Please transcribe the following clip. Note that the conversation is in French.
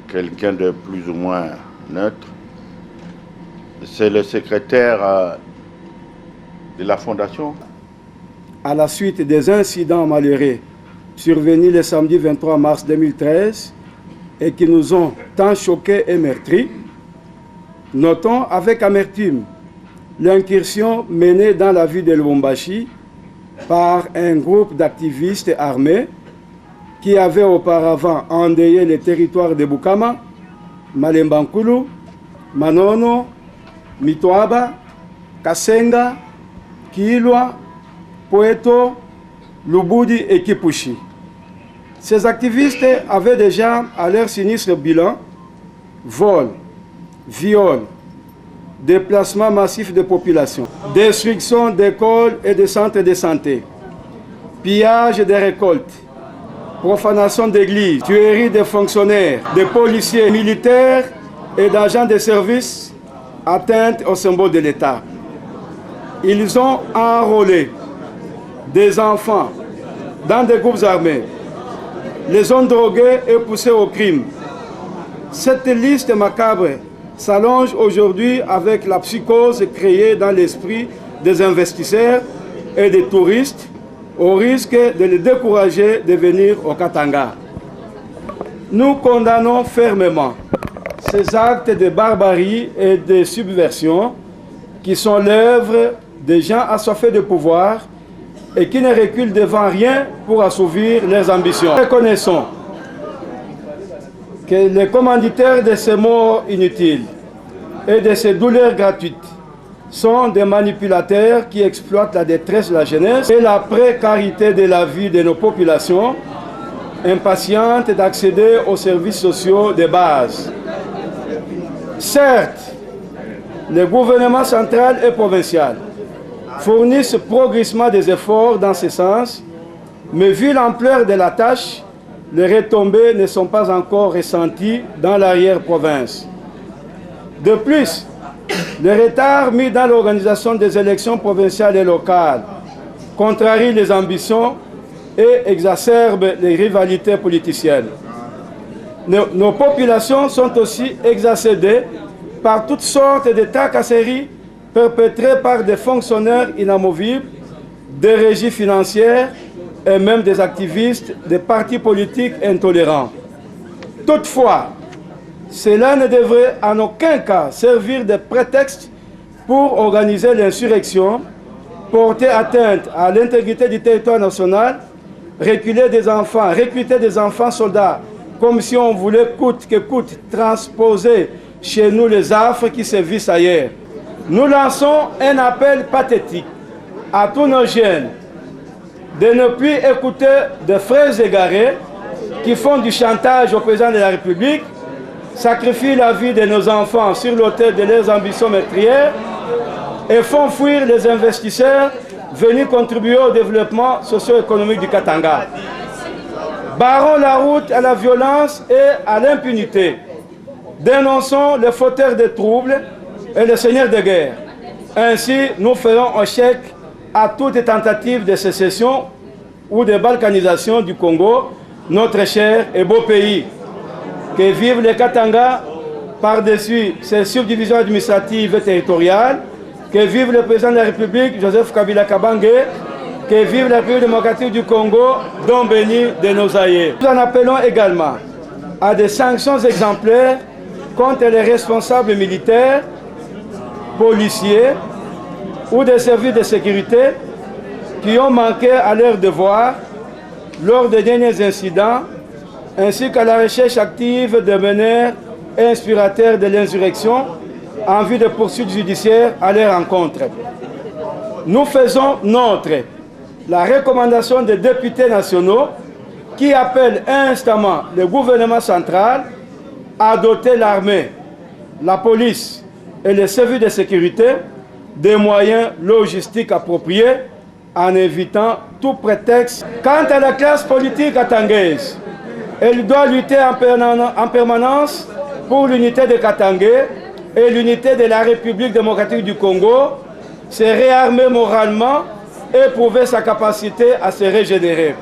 Quelqu'un de plus ou moins neutre. C'est le secrétaire de la Fondation. À la suite des incidents malheureux survenus le samedi 23 mars 2013 et qui nous ont tant choqués et meurtris, notons avec amertume l'incursion menée dans la ville de Lubumbashi par un groupe d'activistes armés qui avaient auparavant endeuillé les territoires de Bukama, Malembankulu, Manono, Mitoaba, Kasenga, Kilwa, Poeto, Lubudi et Kipushi. Ces activistes avaient déjà à leur sinistre bilan vol, viol, déplacement massif de population, destruction d'écoles et de centres de santé, pillage des récoltes, profanation d'églises, tuerie des fonctionnaires, des policiers, militaires et d'agents de service, atteinte au symbole de l'État. Ils ont enrôlé des enfants dans des groupes armés, les ont drogués et poussés au crime. Cette liste macabre s'allonge aujourd'hui avec la psychose créée dans l'esprit des investisseurs et des touristes au risque de les décourager de venir au Katanga. Nous condamnons fermement ces actes de barbarie et de subversion qui sont l'œuvre des gens assoiffés de pouvoir et qui ne reculent devant rien pour assouvir leurs ambitions. Reconnaissons que les commanditaires de ces morts inutiles et de ces douleurs gratuites sont des manipulateurs qui exploitent la détresse de la jeunesse et la précarité de la vie de nos populations, impatientes d'accéder aux services sociaux de base. Certes, le gouvernement central et provincial fournissent progressivement des efforts dans ce sens, mais vu l'ampleur de la tâche, les retombées ne sont pas encore ressenties dans l'arrière-province. De plus, le retard mis dans l'organisation des élections provinciales et locales contrarie les ambitions et exacerbe les rivalités politiciennes. Nos populations sont aussi exacerbées par toutes sortes de tracasseries perpétrées par des fonctionnaires inamovibles, des régies financières et même des activistes des partis politiques intolérants. Toutefois, cela ne devrait en aucun cas servir de prétexte pour organiser l'insurrection, porter atteinte à l'intégrité du territoire national, recruter des enfants soldats, comme si on voulait coûte que coûte transposer chez nous les affres qui se vivent ailleurs. Nous lançons un appel pathétique à tous nos jeunes de ne plus écouter des frères égarés qui font du chantage au président de la République, sacrifient la vie de nos enfants sur l'autel de leurs ambitions meurtrières et font fuir les investisseurs venus contribuer au développement socio-économique du Katanga. Barrons la route à la violence et à l'impunité. Dénonçons les fauteurs de troubles et les seigneurs de guerre. Ainsi, nous ferons un chèque à toute tentative de sécession ou de balkanisation du Congo, notre cher et beau pays. Que vivent les Katanga par-dessus ces subdivisions administratives et territoriales, que vive le président de la République, Joseph Kabila Kabange, que vive la République démocratique du Congo, dont béni de nos aïeux. Nous en appelons également à des sanctions exemplaires contre les responsables militaires, policiers ou des services de sécurité qui ont manqué à leur devoir lors des derniers incidents, ainsi qu'à la recherche active de meneurs et inspirateurs de l'insurrection en vue de poursuites judiciaires à leur encontre. Nous faisons nôtre la recommandation des députés nationaux qui appellent instamment le gouvernement central à doter l'armée, la police et les services de sécurité des moyens logistiques appropriés en évitant tout prétexte. Quant à la classe politique katangaise, elle doit lutter en permanence pour l'unité de Katanga et l'unité de la République démocratique du Congo, se réarmer moralement et prouver sa capacité à se régénérer.